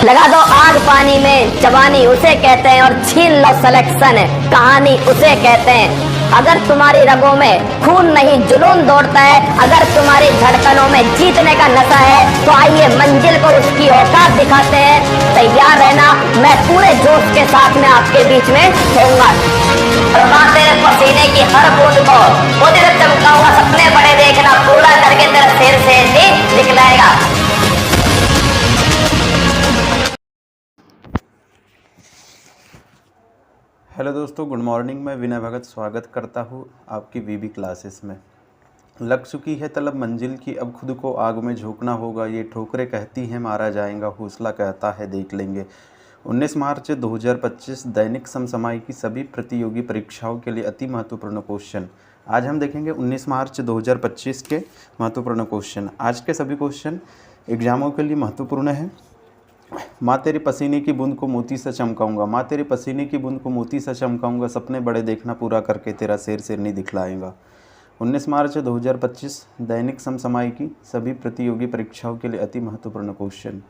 लगा दो आग पानी में, जवानी उसे कहते हैं, और छीन लो सिलेक्शन, कहानी उसे कहते हैं। अगर तुम्हारी रगों में खून नहीं जुनून दौड़ता है, अगर तुम्हारी धड़कनों में जीतने का नशा है, तो आइए मंजिल को उसकी औकात दिखाते हैं। तैयार रहना, मैं पूरे जोश के साथ में आपके बीच में होऊंगा। और तेरे पसीने की हर बूंद को उधर चमकाऊंगा, सपने बड़े देखना, पूरा करके तेरा शेर से दिखलाएगा। हेलो दोस्तों, गुड मॉर्निंग। मैं विनय भगत स्वागत करता हूँ आपकी वीबी क्लासेस में। लग चुकी है तलब मंजिल की, अब खुद को आग में झोंकना होगा। ये ठोकरें कहती हैं मारा जाएगा, हौसला कहता है देख लेंगे। 19 मार्च 2025 दैनिक समसामयिक की सभी प्रतियोगी परीक्षाओं के लिए अति महत्वपूर्ण क्वेश्चन। आज हम देखेंगे 19 मार्च 2025 के महत्वपूर्ण क्वेश्चन। आज के सभी क्वेश्चन एग्जामों के लिए महत्वपूर्ण हैं। माँ तेरे पसीने की बूंद को मोती से चमकाऊंगा, माँ तेरे पसीने की बूंद को मोती से चमकाऊंगा, सपने बड़े देखना, पूरा करके तेरा शेर नहीं दिखलाएगा। 19 मार्च 2025 दैनिक समसामयिक की सभी प्रतियोगी परीक्षाओं के लिए अति महत्वपूर्ण क्वेश्चन।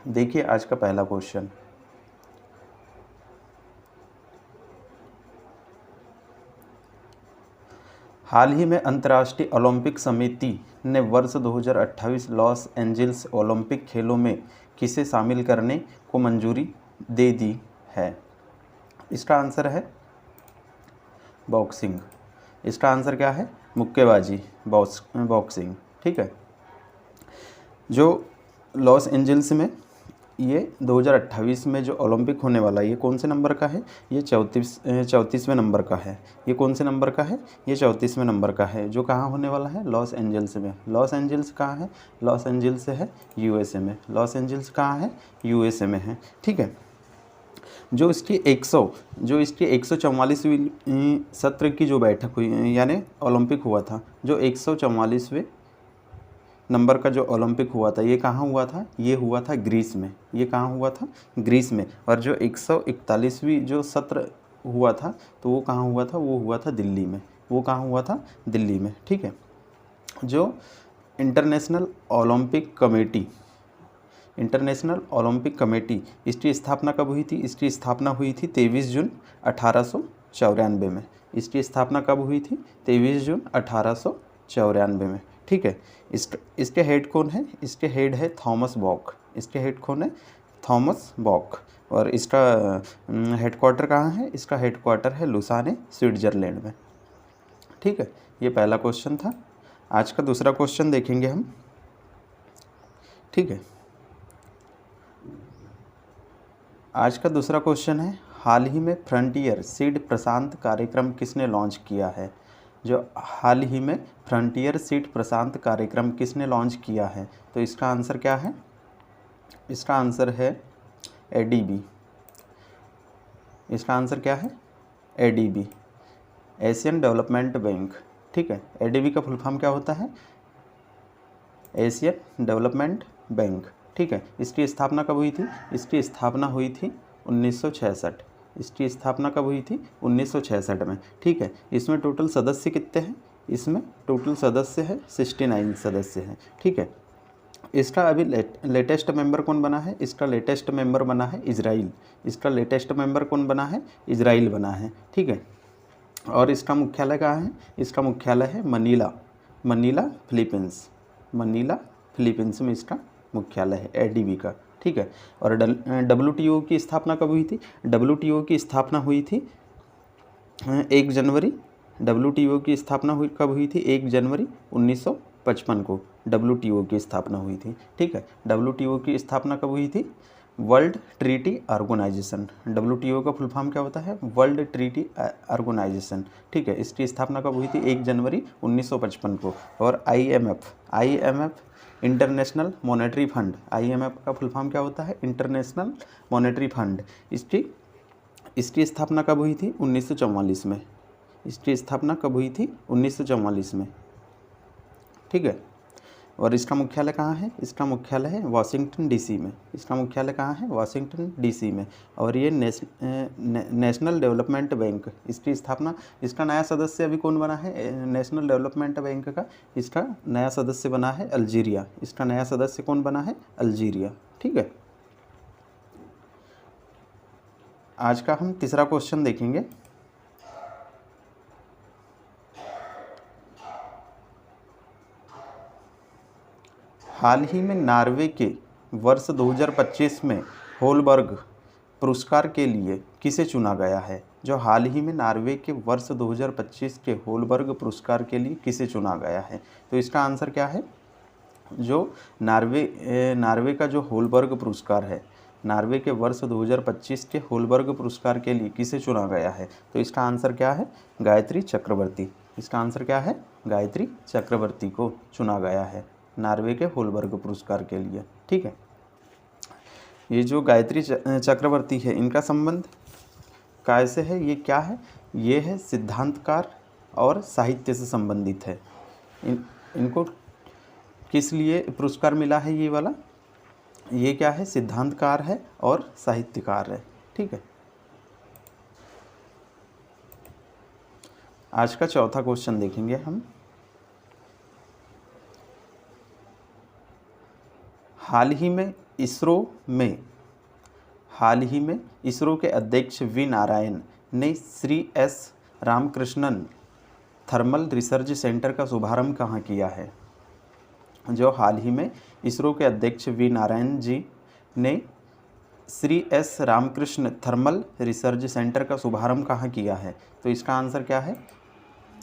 देखिए आज का पहला क्वेश्चन। हाल ही में अंतर्राष्ट्रीय ओलंपिक समिति ने वर्ष 2028 लॉस एंजिल्स ओलंपिक खेलों में किसे शामिल करने को मंजूरी दे दी है? इसका आंसर है बॉक्सिंग। इसका आंसर क्या है? मुक्केबाजी, बॉक्सिंग। ठीक है। जो लॉस एंजिल्स में ये 2028 में जो ओलंपिक होने वाला है, ये कौन से नंबर का है? ये 34वें नंबर का है। ये कौन से नंबर का है? ये 34वें नंबर का है। जो कहाँ होने वाला है? लॉस एंजल्स में। लॉस एंजल्स कहाँ है? लॉस एंजल्स है यूएसए में। लॉस एंजल्स कहाँ है? यूएसए में है। ठीक है। जो इसकी 144वीं सत्र की जो बैठक हुई, यानी ओलंपिक हुआ था, जो 144वें नंबर का जो ओलंपिक हुआ था, ये कहाँ हुआ था? ये हुआ था ग्रीस में। ये कहाँ हुआ था? ग्रीस में। और जो 141वीं जो सत्र हुआ था, तो वो कहाँ हुआ था? वो हुआ था दिल्ली में। वो कहाँ हुआ था? दिल्ली में। ठीक है। जो इंटरनेशनल ओलंपिक कमेटी इसकी स्थापना कब हुई थी? इसकी स्थापना हुई थी 23 जून 1894 में। इसकी स्थापना कब हुई थी? 23 जून 1894 में। ठीक है। इसके हेड कौन है? इसके हेड है थॉमस बॉक। इसके हेड कौन है? थॉमस बॉक। और इसका हेडक्वार्टर कहाँ है? इसका हेडक्वार्टर है लुसाने, स्विट्ज़रलैंड में। ठीक है। ये पहला क्वेश्चन था। आज का दूसरा क्वेश्चन देखेंगे हम। ठीक है। आज का दूसरा क्वेश्चन है, हाल ही में फ्रंटियर सीड प्रशांत कार्यक्रम किसने लॉन्च किया है? जो हाल ही में फ्रंटियर सीड प्रशांत कार्यक्रम किसने लॉन्च किया है? तो इसका आंसर क्या है? इसका आंसर है एडीबी। इसका आंसर क्या है? ADB, Asian development bank. ठीक है। एडीबी का फुल फॉर्म क्या होता है? Asian development bank. ठीक है। इसकी स्थापना कब हुई थी? इसकी स्थापना हुई थी 1966। इसकी स्थापना कब हुई थी? 1966 में। ठीक है। इसमें टोटल सदस्य कितने हैं? इसमें टोटल सदस्य है 69 सदस्य हैं। ठीक है। इसका अभी लेटेस्ट मेंबर कौन बना है? इसका लेटेस्ट मेंबर बना है इजराइल। इसका लेटेस्ट मेंबर कौन बना है? इजराइल बना है। ठीक है। और इसका मुख्यालय कहाँ है? इसका मुख्यालय है मनीला, फिलीपींस। मनीला, फिलीपींस में इसका मुख्यालय है एडीबी का। ठीक है। और डब्ल्यूटीओ की स्थापना कब हुई थी? डब्ल्यूटीओ की स्थापना हुई थी 1 जनवरी। डब्ल्यूटीओ की स्थापना कब हुई थी? 1 जनवरी 1955 को डब्ल्यूटीओ की स्थापना हुई थी। ठीक है। डब्ल्यूटीओ की स्थापना कब हुई थी? World treaty organization. डब्ल्यूटीओ का फुल फॉर्म क्या होता है? World treaty organization. ठीक है। इसकी स्थापना कब हुई थी? 1 जनवरी 1955 को। और IMF international monetary fund. IMF का फुल फॉर्म क्या होता है? International monetary fund. इसकी स्थापना कब हुई थी? 1944 में। इसकी स्थापना कब हुई थी? 1944 में। ठीक है। और इसका मुख्यालय कहाँ है? इसका मुख्यालय है वाशिंगटन डीसी में। इसका मुख्यालय कहाँ है? वाशिंगटन डीसी में। और ये नेशनल डेवलपमेंट बैंक, इसकी स्थापना, इसका नया सदस्य अभी कौन बना है नेशनल डेवलपमेंट बैंक का? इसका नया सदस्य बना है अल्जीरिया। इसका नया सदस्य कौन बना है? अल्जीरिया। ठीक है। आज का हम तीसरा क्वेश्चन देखेंगे। हाल ही में नॉर्वे के वर्ष 2025 में होलबर्ग पुरस्कार के लिए किसे चुना गया है? जो हाल ही में नॉर्वे के वर्ष 2025 के होलबर्ग पुरस्कार के लिए किसे चुना गया है? तो इसका आंसर क्या है? जो नॉर्वे का जो होलबर्ग पुरस्कार है, नॉर्वे के वर्ष 2025 के होलबर्ग पुरस्कार के लिए किसे चुना गया है? तो इसका आंसर क्या है? गायत्री चक्रवर्ती। इसका आंसर क्या है? गायत्री चक्रवर्ती को चुना गया है नॉर्वे के होलबर्ग पुरस्कार के लिए। ठीक है, ये जो गायत्री चक्रवर्ती है, इनका संबंध कैसे है? ये क्या है? ये है सिद्धांतकार और साहित्य से संबंधित है। इनको किस लिए पुरस्कार मिला है? ये वाला, ये क्या है? सिद्धांतकार है और साहित्यकार है। ठीक है, आज का चौथा क्वेश्चन देखेंगे हम। हाल ही में इसरो के अध्यक्ष वी नारायण ने Shri S Ramakrishnan thermal research centre का शुभारंभ कहाँ किया है? जो हाल ही में इसरो के अध्यक्ष वी नारायण जी ने Shri S Ramakrishna thermal research centre का शुभारंभ कहाँ किया है? तो इसका आंसर क्या है?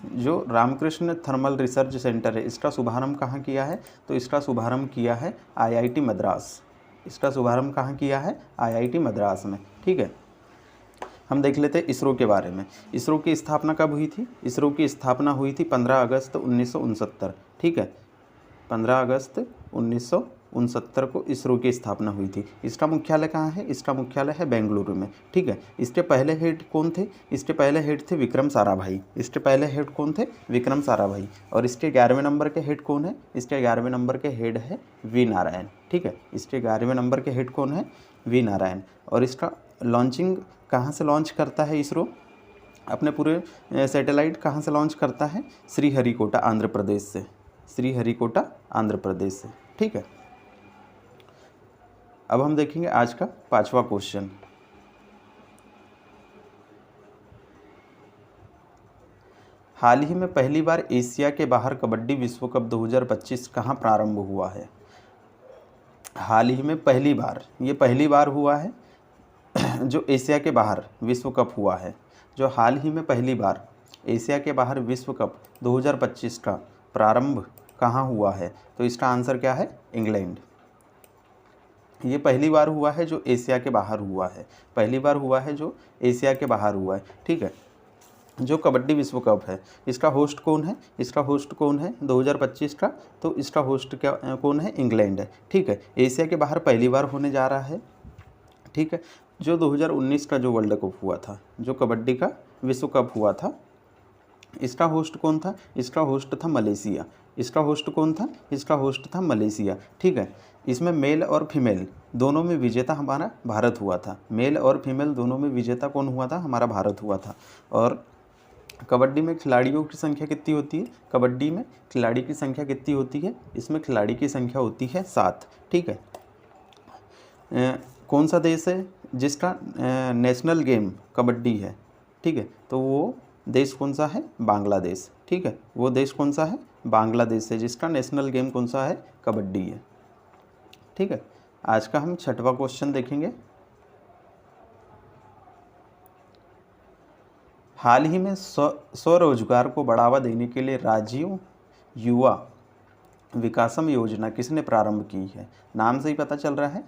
जो रामकृष्ण थर्मल रिसर्च सेंटर है, इसका शुभारंभ कहाँ किया है? तो इसका शुभारंभ किया है आईआईटी मद्रास। इसका शुभारंभ कहाँ किया है? आईआईटी मद्रास में। ठीक है, हम देख लेते हैं इसरो के बारे में। इसरो की स्थापना कब हुई थी? इसरो की स्थापना हुई थी 15 अगस्त 1969। ठीक है, 15 अगस्त 1969 को इसरो की स्थापना हुई थी। इसका मुख्यालय कहाँ है? इसका मुख्यालय है बेंगलुरु में। ठीक है, इसके पहले हेड कौन थे? इसके पहले हेड थे विक्रम साराभाई। इसके पहले हेड कौन थे? विक्रम साराभाई। और इसके 11वें नंबर के हेड कौन है? इसके 11वें नंबर के हेड है वी नारायण। ठीक है, इसके 11वें नंबर के हेड कौन है? वी नारायण। और इसका लॉन्चिंग कहाँ से लॉन्च करता है इसरो? अपने पूरे सैटेलाइट कहाँ से लॉन्च करता है? श्रीहरिकोटा आंध्र प्रदेश से। श्रीहरिकोटा आंध्र प्रदेश से। ठीक है, अब हम देखेंगे आज का पांचवा क्वेश्चन। हाल ही में पहली बार एशिया के बाहर कबड्डी विश्व कप 2025 कहाँ प्रारंभ हुआ है? हाल ही में पहली बार, ये पहली बार हुआ है जो एशिया के बाहर विश्व कप हुआ है। जो हाल ही में पहली बार एशिया के बाहर विश्व कप 2025 का प्रारंभ कहाँ हुआ है? तो इसका आंसर क्या है? इंग्लैंड। ये पहली बार हुआ है जो एशिया के बाहर हुआ है। पहली बार हुआ है जो एशिया के बाहर हुआ है। ठीक है, जो कबड्डी विश्व कप है, इसका होस्ट कौन है? इसका होस्ट कौन है 2025 का? तो इसका होस्ट क्या कौन है? इंग्लैंड है। ठीक है, एशिया के बाहर पहली बार होने जा रहा है। ठीक है, जो 2019 का जो वर्ल्ड कप हुआ था, जो कबड्डी का विश्व कप हुआ था, इसका होस्ट कौन था? इसका होस्ट था मलेशिया। इसका होस्ट कौन था? इसका होस्ट था मलेशिया। ठीक है, इसमें मेल और फीमेल दोनों में विजेता हमारा भारत हुआ था। मेल और फीमेल दोनों में विजेता कौन हुआ था? हमारा भारत हुआ था। और कबड्डी में खिलाड़ियों की संख्या कितनी होती है? कबड्डी में खिलाड़ी की संख्या कितनी होती है? इसमें खिलाड़ी की संख्या होती है 7। ठीक है, कौन सा देश है जिसका नेशनल गेम कबड्डी है? ठीक है, तो वो देश कौन सा है? बांग्लादेश। ठीक है, वो देश कौन सा है? बांग्लादेश है, जिसका नेशनल गेम कौन सा है? कबड्डी है। ठीक है, आज का हम छठवां क्वेश्चन देखेंगे। हाल ही में स्वरोजगार को बढ़ावा देने के लिए राजीव युवा विकासम योजना किसने प्रारंभ की है? नाम से ही पता चल रहा है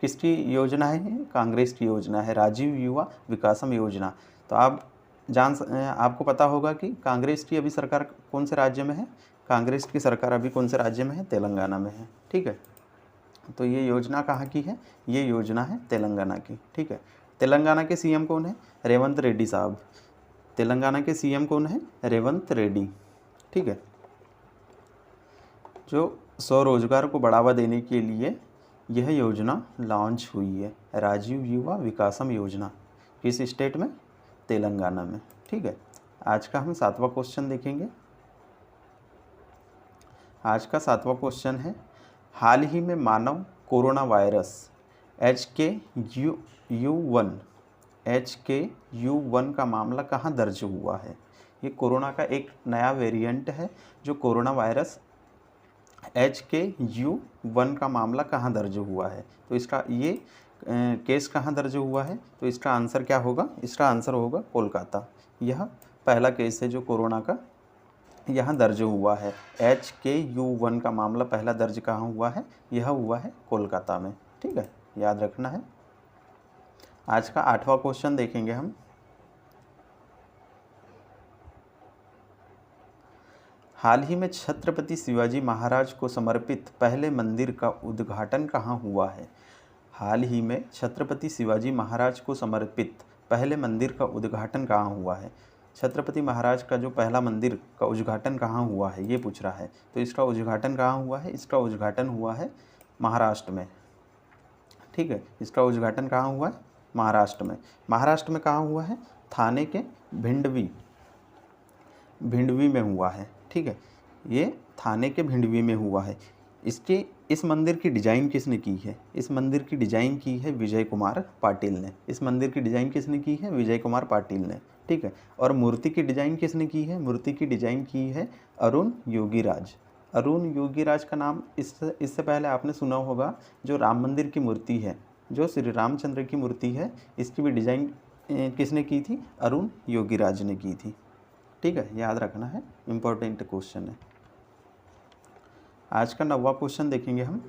किसकी योजना है? कांग्रेस की योजना है, राजीव युवा विकासम योजना। तो आपको पता होगा कि कांग्रेस की अभी सरकार कौन से राज्य में है? कांग्रेस की सरकार अभी कौन से राज्य में है? तेलंगाना में है। ठीक है, तो ये योजना कहाँ की है? ये योजना है तेलंगाना की। ठीक है, तेलंगाना के सीएम कौन है? रेवंत रेड्डी साहब। तेलंगाना के सीएम कौन है? रेवंत रेड्डी। ठीक है, जो स्वरोजगार को बढ़ावा देने के लिए यह योजना लॉन्च हुई है, राजीव युवा विकासम योजना। किस स्टेट में? तेलंगाना में। ठीक है, आज का हम सातवां क्वेश्चन देखेंगे। आज का सातवां क्वेश्चन है, हाल ही में मानव कोरोना वायरस HKU1 HKU1 का मामला कहाँ दर्ज हुआ है? ये कोरोना का एक नया वेरिएंट है जो कोरोना वायरस HKU1 का मामला कहाँ दर्ज हुआ है? तो इसका ये केस कहाँ दर्ज हुआ है? तो इसका आंसर क्या होगा? इसका आंसर होगा कोलकाता। यह पहला केस है जो कोरोना का यहाँ दर्ज हुआ है। HKU1 का मामला पहला दर्ज कहाँ हुआ है? यह हुआ है कोलकाता में। ठीक है, याद रखना है। आज का 8वां क्वेश्चन देखेंगे हम। हाल ही में छत्रपति शिवाजी महाराज को समर्पित पहले मंदिर का उद्घाटन कहाँ हुआ है? हाल ही में छत्रपति शिवाजी महाराज को समर्पित पहले मंदिर का उद्घाटन कहाँ हुआ है? छत्रपति महाराज का जो पहला मंदिर का उद्घाटन कहाँ हुआ है ये पूछ रहा है। तो इसका उद्घाटन कहाँ हुआ है? इसका उद्घाटन हुआ है महाराष्ट्र में। ठीक है, इसका उद्घाटन कहाँ हुआ है? महाराष्ट्र में। महाराष्ट्र में कहाँ हुआ है? थाने के भिंडवी में हुआ है। ठीक है, ये थाने के भिंडवी में हुआ है। इस मंदिर की डिज़ाइन किसने की है? इस मंदिर की डिज़ाइन की है विजय कुमार पाटिल ने। इस मंदिर की डिज़ाइन किसने की है? विजय कुमार पाटिल ने। ठीक है, और मूर्ति की डिज़ाइन किसने की है? मूर्ति की डिज़ाइन की है अरुण योगीराज। अरुण योगीराज का नाम इससे पहले आपने सुना होगा। जो राम मंदिर की मूर्ति है, जो श्री रामचंद्र की मूर्ति है, इसकी भी डिज़ाइन किसने की थी? अरुण योगीराज ने की थी। ठीक है, याद रखना है, इम्पोर्टेंट क्वेश्चन है। आज का 9वां क्वेश्चन देखेंगे हम।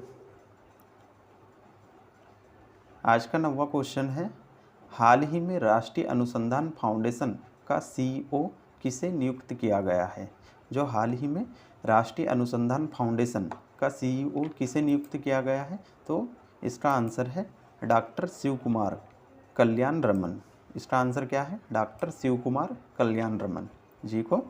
आज का 9वां क्वेश्चन है, हाल ही में राष्ट्रीय अनुसंधान फाउंडेशन का CEO किसे नियुक्त किया गया है? जो हाल ही में राष्ट्रीय अनुसंधान फाउंडेशन का CEO किसे नियुक्त किया गया है? तो इसका आंसर है डॉक्टर शिव कुमार कल्याण रमन। इसका आंसर क्या है? डॉक्टर शिव कुमार कल्याण रमन जी को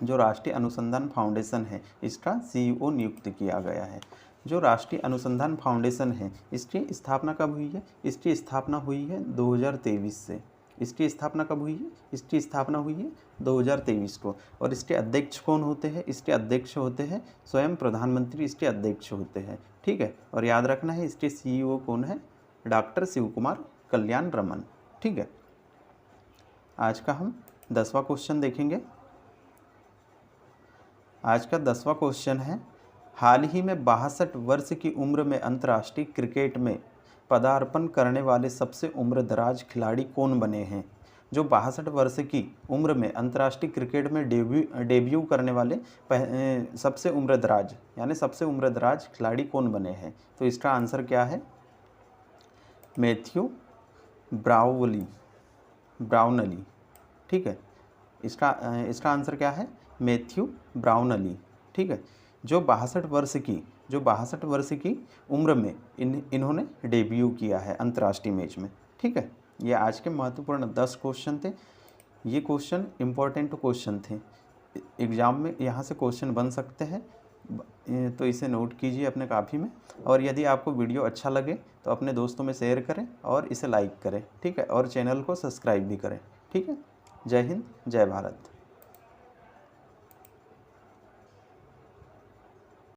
जो राष्ट्रीय अनुसंधान फाउंडेशन है इसका CEO नियुक्त किया गया है। जो राष्ट्रीय अनुसंधान फाउंडेशन है इसकी स्थापना कब हुई है? इसकी स्थापना हुई है 2023 से। इसकी स्थापना कब हुई है? इसकी स्थापना हुई है 2023 को। और इसके अध्यक्ष कौन होते हैं? इसके अध्यक्ष होते हैं स्वयं प्रधानमंत्री, इसके अध्यक्ष होते हैं। ठीक है, और याद रखना है इसके CEO कौन है? डॉक्टर शिव कुमार कल्याण रमन। ठीक है, आज का हम 10वां क्वेश्चन देखेंगे। आज का 10वां क्वेश्चन है, हाल ही में 62 वर्ष की उम्र में अंतर्राष्ट्रीय क्रिकेट में पदार्पण करने वाले सबसे उम्रदराज खिलाड़ी कौन बने हैं? जो 62 वर्ष की उम्र में अंतर्राष्ट्रीय क्रिकेट में डेब्यू करने वाले सबसे उम्रदराज यानी सबसे उम्रदराज खिलाड़ी कौन बने हैं? तो इसका आंसर क्या है? Matthew Brownlee. ठीक है, इसका आंसर क्या है? Matthew Brownlee. ठीक है, जो 62 वर्ष की उम्र में इन्होंने डेब्यू किया है अंतर्राष्ट्रीय मैच में। ठीक है, ये आज के महत्वपूर्ण 10 क्वेश्चन थे। ये क्वेश्चन इम्पोर्टेंट क्वेश्चन थे, एग्ज़ाम में यहाँ से क्वेश्चन बन सकते हैं, तो इसे नोट कीजिए अपने कापी में। और यदि आपको वीडियो अच्छा लगे तो अपने दोस्तों में शेयर करें और इसे लाइक करें। ठीक है, और चैनल को सब्सक्राइब भी करें। ठीक है, जय हिंद, जय भारत।